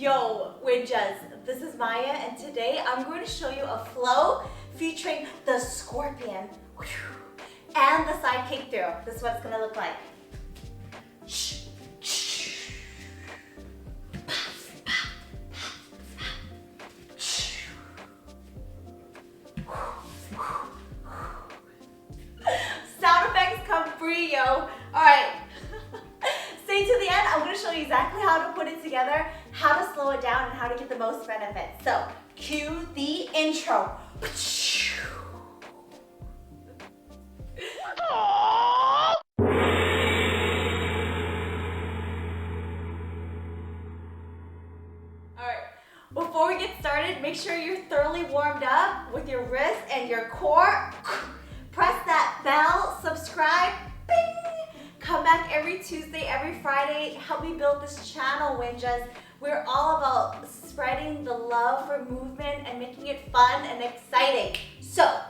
Yo, Winjas, this is Maya, and today I'm going to show you a flow featuring the scorpion and the side kick through. This is what it's going to look like. Sound effects come free, yo. All right. Stay to the end. I'm going to show you exactly how to put it together, how to slow it down, and how to get the most benefits. So, cue the intro. Alright, before we get started, make sure you're thoroughly warmed up with your wrists and your core. Press that bell, subscribe, bing! Come back every Tuesday, every Friday. Help me build this channel, Winjas. We're all about spreading the love for movement and making it fun and exciting. So,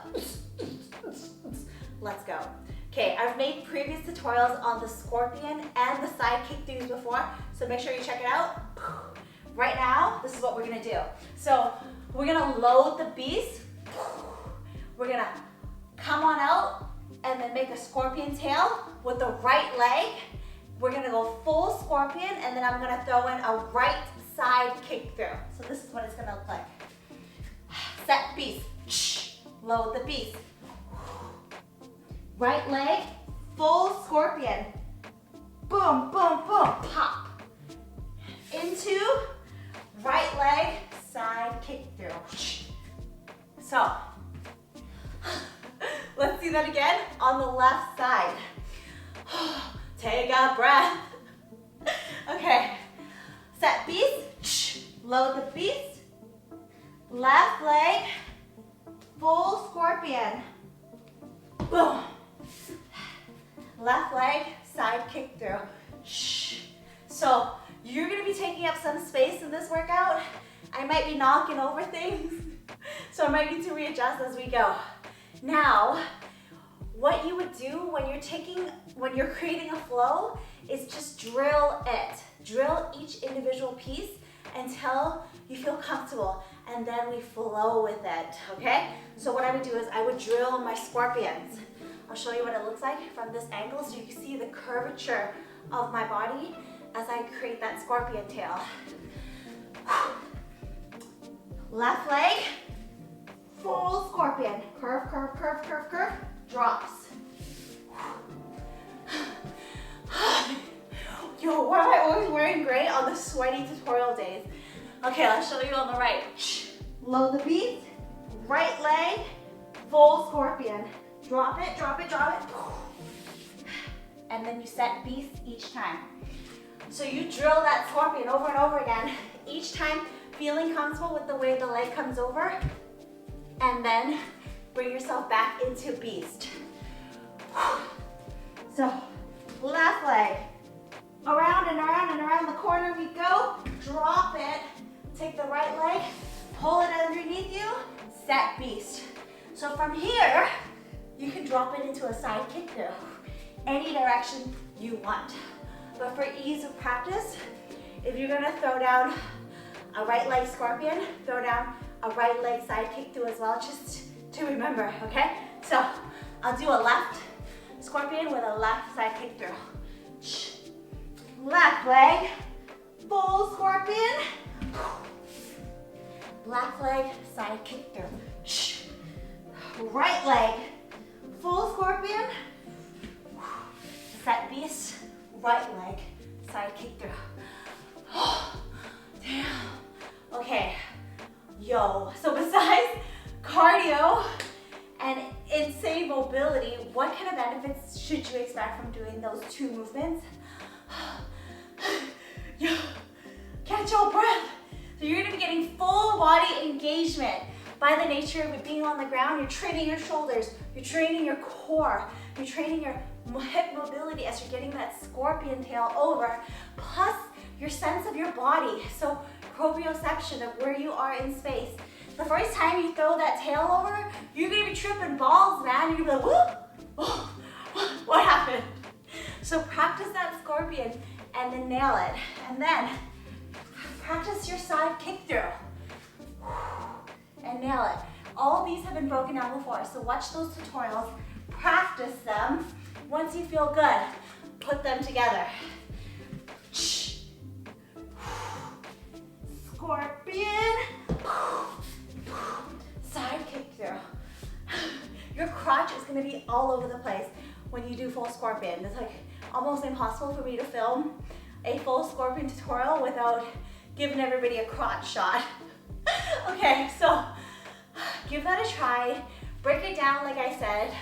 let's go. Okay, I've made previous tutorials on the scorpion and the side kick throughs before, so make sure you check it out. Right now, this is what we're gonna do. So, we're gonna load the beast. We're gonna come on out and then make a scorpion tail with the right leg. We're gonna go full scorpion, and then I'm gonna throw in a right side kick through. So this is what it's gonna look like. Set beast, load the beast. Right leg, full scorpion. Boom, boom, boom, pop. Into right leg, side kick through. So, let's do that again on the left side. Take a breath. Okay, set beast, load the beast. Left leg, full scorpion. Boom. Left leg, side kick through. So you're gonna be taking up some space in this workout. I might be knocking over things, so I might need to readjust as we go. Now, what you would do when you're creating a flow is just drill it. Drill each individual piece until you feel comfortable, and then we flow with it, okay? So what I would do is I would drill my scorpions. I'll show you what it looks like from this angle so you can see the curvature of my body as I create that scorpion tail. Left leg, full scorpion. Curve, curve, curve, curve, curve, drops. Yo, why am I always wearing gray on the sweaty tutorial days? Okay, I'll show you on the right. Load the beast, right leg, full scorpion. Drop it, drop it, drop it. And then you set beast each time. So you drill that scorpion over and over again, each time feeling comfortable with the way the leg comes over, and then bring yourself back into beast. So, left leg, around and around and around the corner we go, drop it, take the right leg, pull it underneath you, set beast. So from here, you can drop it into a side kick through, any direction you want. But for ease of practice, if you're gonna throw down a right leg scorpion, throw down a right leg side kick through as well, just to remember, okay? So I'll do a left scorpion with a left side kick through. Left leg, full scorpion. Left leg, side kick through. Right leg, full scorpion. Set beast, right leg, side kick through. Oh, damn. Okay, yo. So besides cardio and insane mobility, what kind of benefits should you expect from doing those two movements? Yo, catch your breath. So you're gonna be getting full body engagement. By the nature of it being on the ground, you're training your shoulders, you're training your core, you're training your hip mobility as you're getting that scorpion tail over, plus your sense of your body. So proprioception of where you are in space. The first time you throw that tail over, you're gonna be tripping balls, man. You're gonna be like, whoop, oh, what happened? So practice that scorpion and then nail it. And then practice practice your side kick through. And nail it. All these have been broken down before, so watch those tutorials, practice them. Once you feel good, put them together. Scorpion. Side kick through. Your crotch is gonna be all over the place when you do full scorpion. It's like almost impossible for me to film a full scorpion tutorial without giving everybody a crotch shot. Okay, so give that a try. Break it down, like I said,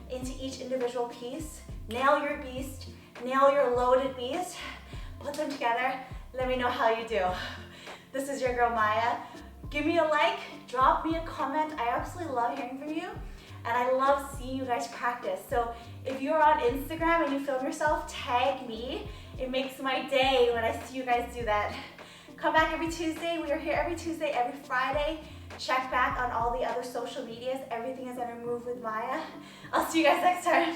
into each individual piece. Nail your beast, nail your loaded beast. Put them together. Let me know how you do. This is your girl Maya. Give me a like, drop me a comment. I absolutely love hearing from you, and I love seeing you guys practice. So if you're on Instagram and you film yourself, tag me. It makes my day when I see you guys do that. Come back every Tuesday. We are here every Tuesday, every Friday. Check back on all the other social medias. Everything is under Move with Maya. I'll see you guys next time.